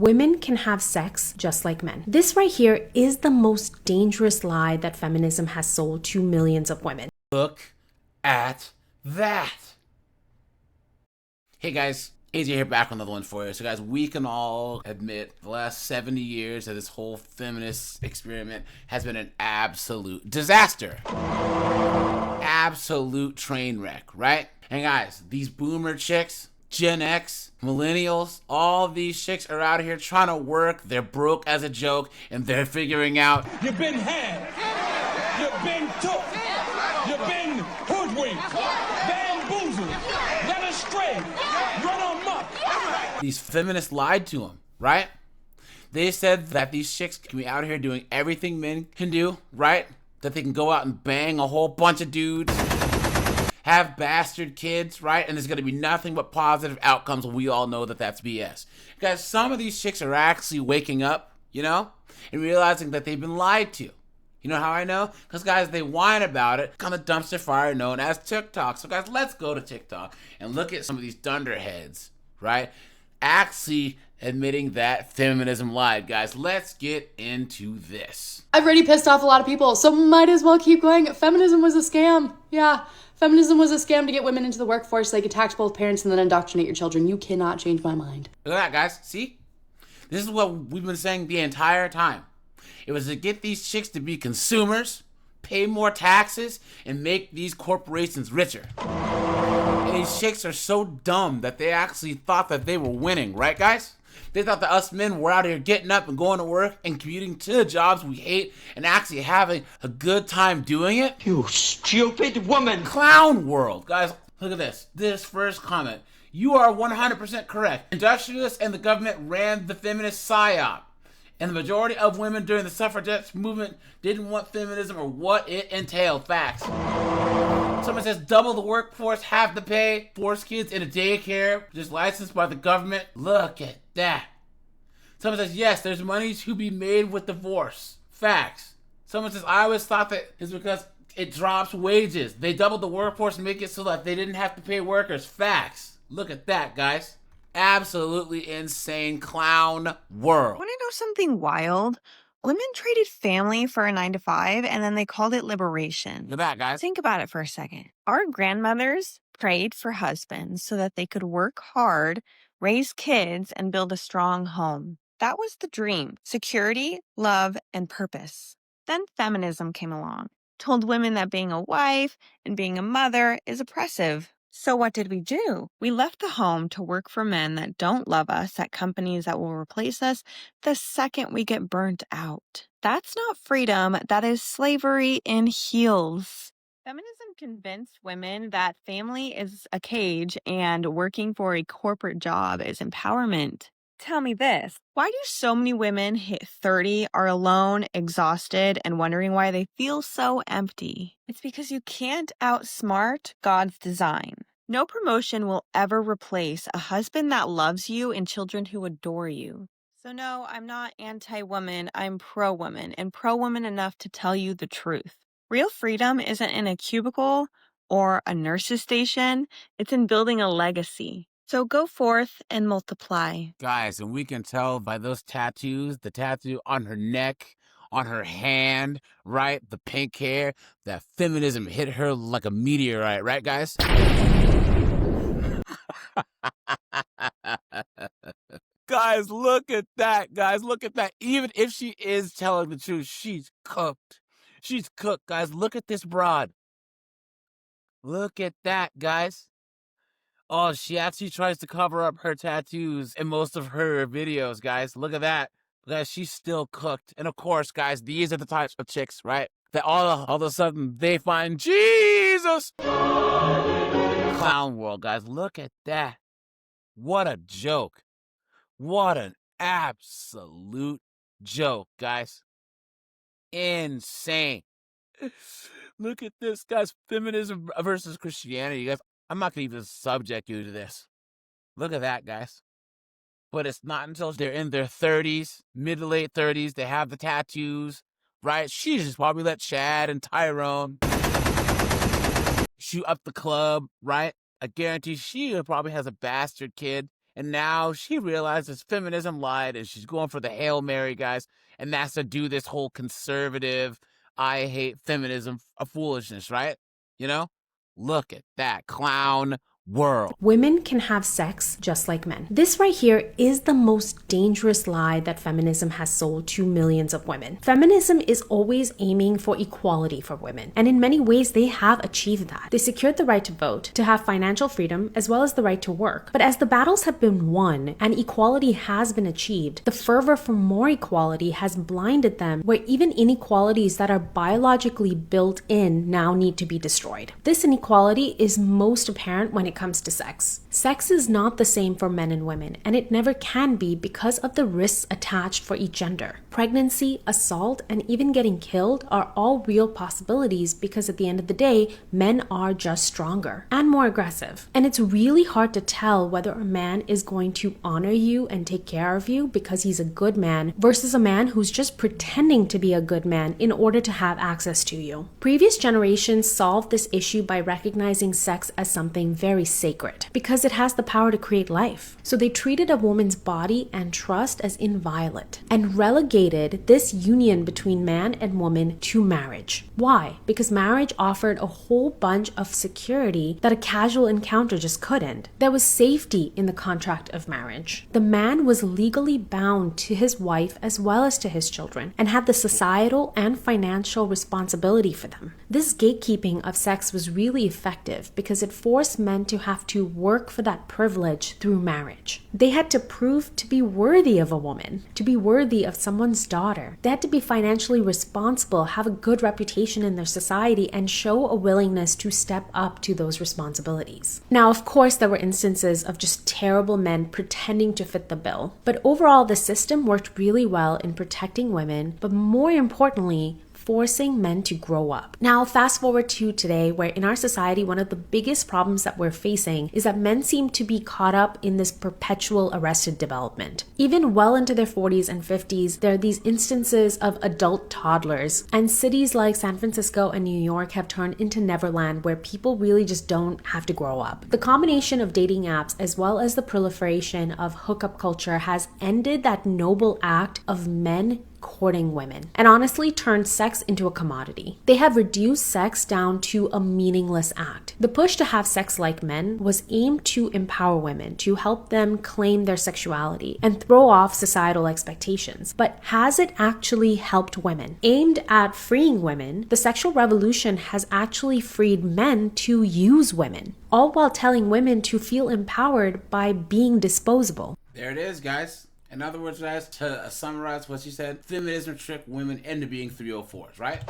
Women can have sex just like men. This right here is the most dangerous lie that feminism has sold to millions of women. Look at that. Hey guys, AJ here back with another one for you. So guys, we can all admit the last 70 years of this whole feminist experiment has been an absolute disaster. Absolute train wreck, right? And guys, these boomer chicks, Gen X, millennials, all these chicks are out here trying to work. They're broke as a joke, and they're figuring out you've been had, you've been took, you've been hoodwinked, bamboozled, led astray, run amok. These feminists lied to them, right? They said that these chicks can be out here doing everything men can do, right? That they can go out and bang a whole bunch of dudes, have bastard kids, right? And there's going to be nothing but positive outcomes. We all know that that's BS. Guys, some of these chicks are actually waking up, you know, and realizing that they've been lied to. You know how I know? Because, guys, they whine about it on the dumpster fire known as TikTok. So, guys, let's go to TikTok and look at some of these dunderheads, right? Actually admitting that feminism lied. Guys, let's get into this. I've already pissed off a lot of people, so might as well keep going. Feminism was a scam. Yeah, feminism was a scam to get women into the workforce so they could tax both parents and then indoctrinate your children. You cannot change my mind. Look at that, guys. See? This is what we've been saying the entire time. It was to get these chicks to be consumers, pay more taxes, and make these corporations richer. And these chicks are so dumb that they actually thought that they were winning, right, guys? They thought that us men were out here getting up and going to work and commuting to the jobs we hate and actually having a good time doing it. You stupid woman! Clown world. Guys, look at this. This first comment. You are 100% correct. Industrialists and the government ran the feminist psyop. And the majority of women during the suffragette movement didn't want feminism or what it entailed. Facts. Someone says double the workforce, half the pay, force kids into daycare, just licensed by the government. Look at that. Someone says, yes, there's money to be made with divorce. Facts. Someone says, I always thought that it's because it drops wages. They doubled the workforce and make it so that they didn't have to pay workers. Facts. Look at that, guys. Absolutely insane clown world. Want to know something wild? Women traded family for a 9-to-5 and then they called it liberation. Look at that, guys. Think about it for a second. Our grandmothers prayed for husbands so that they could work hard, raise kids, and build a strong home. That was the dream. Security, love, and purpose. Then feminism came along, told women that being a wife and being a mother is oppressive. So what did we do? We left the home to work for men that don't love us at companies that will replace us the second we get burnt out. That's not freedom. That is slavery in heels. Feminism convinced women that family is a cage and working for a corporate job is empowerment. Tell me this. Why do so many women hit 30, are alone, exhausted, and wondering why they feel so empty? It's because you can't outsmart God's design. No promotion will ever replace a husband that loves you and children who adore you. So no, I'm not anti-woman, I'm pro-woman, and pro-woman enough to tell you the truth. Real freedom isn't in a cubicle or a nurse's station. It's in building a legacy. So go forth and multiply. Guys, and we can tell by those tattoos, the tattoo on her neck, on her hand, right? The pink hair, that feminism hit her like a meteorite, right, guys? Guys, look at that, guys. Look at that. Even if she is telling the truth, she's cooked. She's cooked, guys. Look at this broad. Look at that, guys. Oh, she actually tries to cover up her tattoos in most of her videos, guys. Look at that. Guys, she's still cooked. And of course, guys, these are the types of chicks, right? That all of a sudden they find Jesus. Clown world, guys. Look at that. What a joke. What an absolute joke, guys. Insane. Look at this, guys. Feminism versus Christianity, guys. I'm not going to even subject you to this. Look at that, guys. But it's not until they're in their 30s, mid to late 30s, they have the tattoos, right? She just probably let Chad and Tyrone shoot up the club, right? I guarantee she probably has a bastard kid And now she realizes feminism lied and she's going for the Hail Mary, guys. And that's to do this whole conservative, I hate feminism foolishness, right? You know? Look at that clown world. Women can have sex just like men. This right here is the most dangerous lie that feminism has sold to millions of women. Feminism is always aiming for equality for women, and in many ways they have achieved that. They secured the right to vote, to have financial freedom, as well as the right to work. But as the battles have been won and equality has been achieved, the fervor for more equality has blinded them, where even inequalities that are biologically built in now need to be destroyed. This inequality is most apparent when it comes to sex. Sex is not the same for men and women, and it never can be because of the risks attached for each gender. Pregnancy, assault, and even getting killed are all real possibilities because at the end of the day, men are just stronger and more aggressive. And it's really hard to tell whether a man is going to honor you and take care of you because he's a good man versus a man who's just pretending to be a good man in order to have access to you. Previous generations solved this issue by recognizing sex as something very sacred because it has the power to create life. So they treated a woman's body and trust as inviolate and relegated this union between man and woman to marriage. Why? Because marriage offered a whole bunch of security that a casual encounter just couldn't. There was safety in the contract of marriage. The man was legally bound to his wife as well as to his children and had the societal and financial responsibility for them. This gatekeeping of sex was really effective because it forced men to have to work for that privilege through marriage. They had to prove to be worthy of a woman, to be worthy of someone's daughter. They had to be financially responsible, have a good reputation in their society, and show a willingness to step up to those responsibilities. Now, of course, there were instances of just terrible men pretending to fit the bill, but overall, the system worked really well in protecting women, but more importantly, forcing men to grow up. Now, fast forward to today, where in our society, one of the biggest problems that we're facing is that men seem to be caught up in this perpetual arrested development. Even well into their 40s and 50s, there are these instances of adult toddlers, and cities like San Francisco and New York have turned into Neverland, where people really just don't have to grow up. The combination of dating apps as well as the proliferation of hookup culture has ended that noble act of men courting women and honestly turned sex into a commodity. They have reduced sex down to a meaningless act. The push to have sex like men was aimed to empower women, to help them claim their sexuality and throw off societal expectations. But has it actually helped women? Aimed at freeing women, the sexual revolution has actually freed men to use women, all while telling women to feel empowered by being disposable. There it is, guys. In other words, guys, to summarize what she said, feminism tricked women into being 304s, right?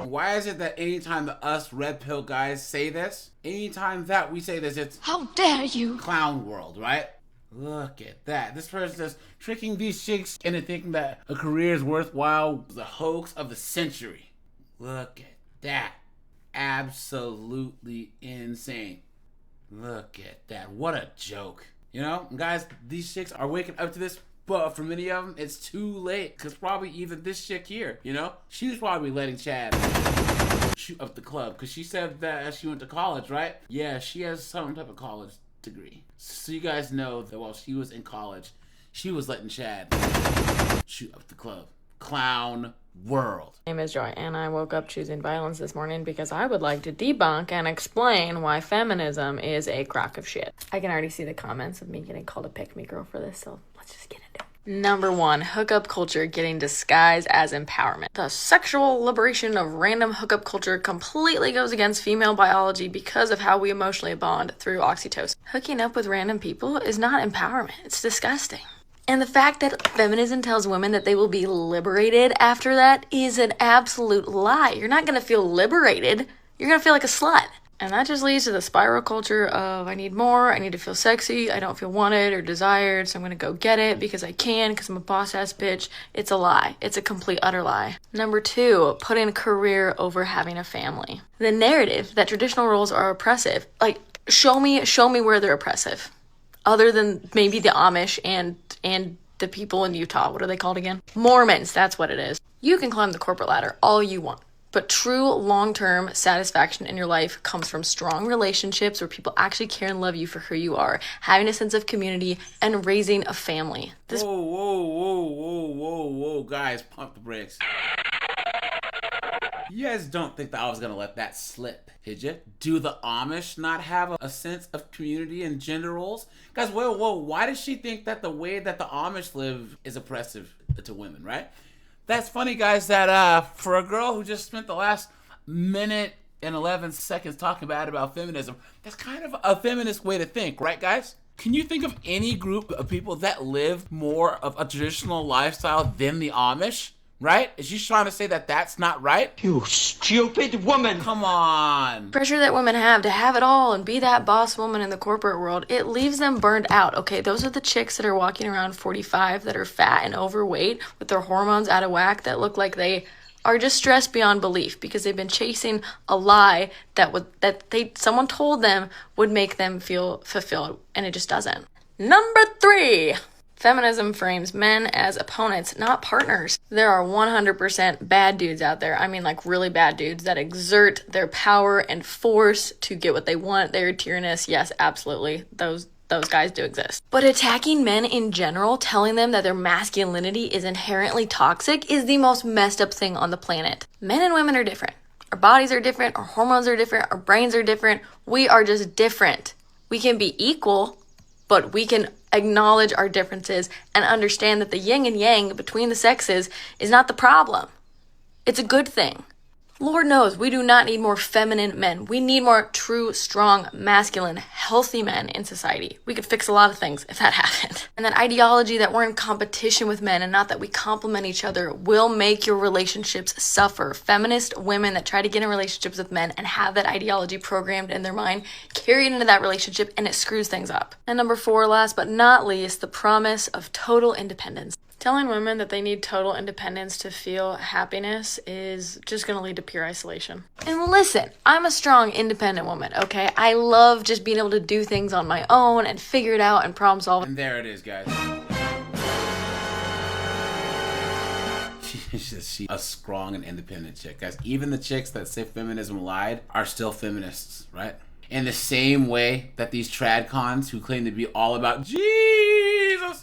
Why is it that anytime the us red pill guys say this, anytime that we say this, it's how dare you? Clown world, right? Look at that. This person is tricking these chicks into thinking that a career is worthwhile, the hoax of the century. Look at that. Absolutely insane. Look at that. What a joke. You know, guys, these chicks are waking up to this, but for many of them, it's too late. Because probably even this chick here, you know, she was probably letting Chad shoot up the club. Because she said that she went to college, right? Yeah, she has some type of college degree. So you guys know that while she was in college, she was letting Chad shoot up the club. Clown world. My name is Joy, and I woke up choosing violence this morning because I would like to debunk and explain why feminism is a crock of shit. I can already see the comments of me getting called a pick-me girl for this, so let's just get into it. Number 1, hookup culture getting disguised as empowerment. The sexual liberation of random hookup culture completely goes against female biology because of how we emotionally bond through oxytocin. Hooking up with random people is not empowerment. It's disgusting. And the fact that feminism tells women that they will be liberated after that is an absolute lie. You're not going to feel liberated. You're going to feel like a slut. And that just leads to the spiral culture of I need more, I need to feel sexy, I don't feel wanted or desired, so I'm going to go get it because I can, because I'm a boss-ass bitch. It's a lie. It's a complete, utter lie. Number 2, putting a career over having a family. The narrative that traditional roles are oppressive. Like, show me where they're oppressive. Other than maybe the Amish and the people in Utah. What are they called again? Mormons, that's what it is. You can climb the corporate ladder all you want. But true long-term satisfaction in your life comes from strong relationships where people actually care and love you for who you are, having a sense of community, and raising a family. Whoa, guys, pump the brakes. You guys don't think that I was gonna let that slip, did you? Do the Amish not have a sense of community and gender roles? Guys, whoa, why does she think that the way that the Amish live is oppressive to women, right? That's funny, guys, that for a girl who just spent the last minute and 11 seconds talking bad about feminism, that's kind of a feminist way to think, right, guys? Can you think of any group of people that live more of a traditional lifestyle than the Amish? Right? Is she trying to say that that's not right? You stupid woman! Come on. Pressure that women have to have it all and be that boss woman in the corporate world, it leaves them burned out, okay? Those are the chicks that are walking around 45 that are fat and overweight with their hormones out of whack that look like they are just stressed beyond belief because they've been chasing a lie someone told them would make them feel fulfilled, and it just doesn't. Number 3. Feminism frames men as opponents, not partners. There are 100% bad dudes out there. I mean, like really bad dudes that exert their power and force to get what they want. They're tyrannous. Yes, absolutely. Those guys do exist. But attacking men in general, telling them that their masculinity is inherently toxic, is the most messed up thing on the planet. Men and women are different. Our bodies are different. Our hormones are different. Our brains are different. We are just different. We can be equal, but we can acknowledge our differences and understand that the yin and yang between the sexes is not the problem. It's a good thing. Lord knows we do not need more feminine men. We need more true, strong, masculine, healthy men in society. We could fix a lot of things if that happened. And that ideology that we're in competition with men and not that we complement each other will make your relationships suffer. Feminist women that try to get in relationships with men and have that ideology programmed in their mind carry it into that relationship, and it screws things up. And number 4, last but not least, the promise of total independence. Telling women that they need total independence to feel happiness is just going to lead to pure isolation. And listen, I'm a strong, independent woman, okay? I love just being able to do things on my own and figure it out and problem solve. And there it is, guys. She's a strong and independent chick, guys. Even the chicks that say feminism lied are still feminists, right? In the same way that these trad cons who claim to be all about Jesus,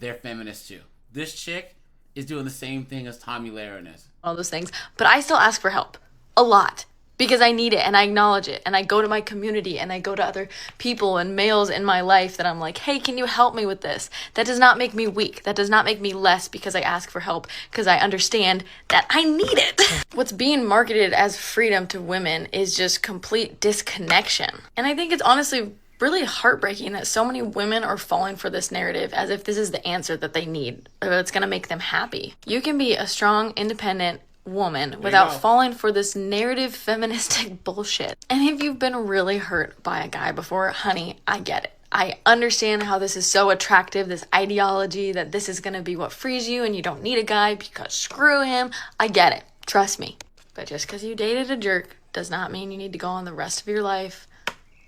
they're feminists too. This chick is doing the same thing as Tommy Lahren is. All those things. But I still ask for help. A lot. Because I need it and I acknowledge it. And I go to my community and I go to other people and males in my life that I'm like, hey, can you help me with this? That does not make me weak. That does not make me less because I ask for help. Because I understand that I need it. What's being marketed as freedom to women is just complete disconnection. And I think it's honestly really heartbreaking that so many women are falling for this narrative as if this is the answer that they need or that's going to make them happy. You can be a strong, independent woman without falling for this narrative feministic bullshit. And if you've been really hurt by a guy before, honey, I get it. I understand how this is so attractive, this ideology that this is going to be what frees you and you don't need a guy because screw him. I get it. Trust me. But just because you dated a jerk does not mean you need to go on the rest of your life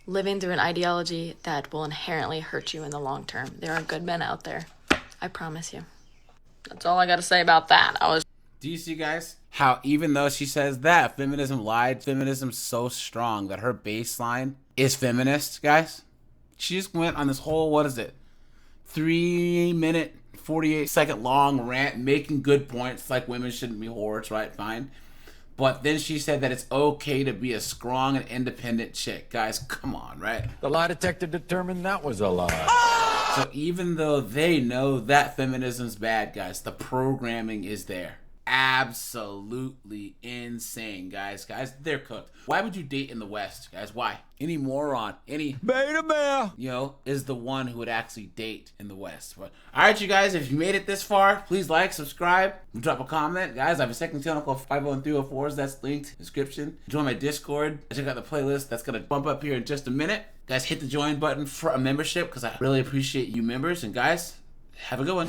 living through an ideology that will inherently hurt you in the long term. There are good men out there. I promise you. That's all I got to say about that. Do you see, guys, how even though she says that feminism lied, feminism's so strong that her baseline is feminist, guys? She just went on this whole, 3-minute, 48-second long rant making good points like women shouldn't be whores, right? Fine. But then she said that it's okay to be a strong and independent chick. Guys, come on, right? The lie detector determined that was a lie. So even though they know that feminism's bad, guys, the programming is there. Absolutely insane, guys. They're cooked. Why would you date in the West, guys? Why? Any moron, any beta male, is the one who would actually date in the West. But all right, you guys, if you made it this far, please like, subscribe, drop a comment. Guys, I have a second channel called 50304s. That's linked in the description. Join my Discord. Check out the playlist. That's going to bump up here in just a minute. Guys, hit the join button for a membership because I really appreciate you members. And guys, have a good one.